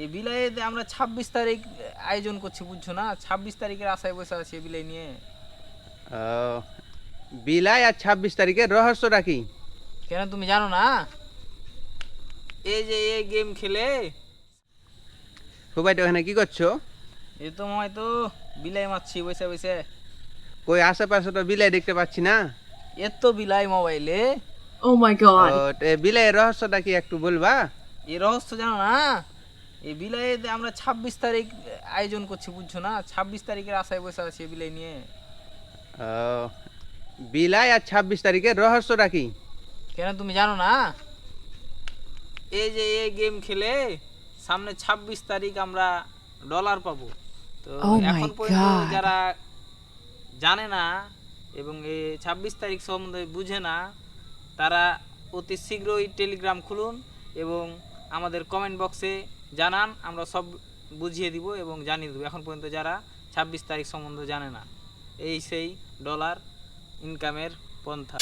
এই বিলাইতে আমরা 26 তারিখ আয়োজন করছি, বুঝছো না? 26 তারিখের আশায় বসে আছি এই বিলাই নিয়ে। আহ, বিলাই আর 26 তারিখের রহস্যটা কি? কেন তুমি জানো না? এই যে এই গেম খেলে খুবাইটা ওখানে কি করছো? এই তো হয়তো বিলাই মারছি বসে বসে। কই আশেপাশে তো বিলাই দেখতে পাচ্ছি না। এর তো বিলাই মোবাইলে। Oh my god. বিলাইয়ের রহস্যটা কি একটু বলবা? এই রহস্য জানো না? এই বিলাইতে আমরা 26 তারিখ আয়োজন করছি, বুঝছো না? 26 তারিখের আশায় বসে আছি এই বিলাই নিয়ে। আহ, বিলাই আর 26 তারিখের রহস্যটা কি? কেন তুমি জানো না? এই যে এই গেম খেলে সামনে 26 তারিখ আমরা ডলার পাবো। তো Oh my এখন পর্যন্ত God. যারা জানে না এবং এই 26 তারিখ সম্বন্ধে বুঝে না, তারা অতি শীঘ্রই টেলিগ্রাম খুলুন এবং আমাদের কমেন্ট বক্সে জানান, আমরা সব বুঝিয়ে দিব এবং জানিয়ে দেবো। এখন পর্যন্ত যারা 26 তারিখ সম্বন্ধে জানে না, এই সেই ডলার ইনকামের পন্থা।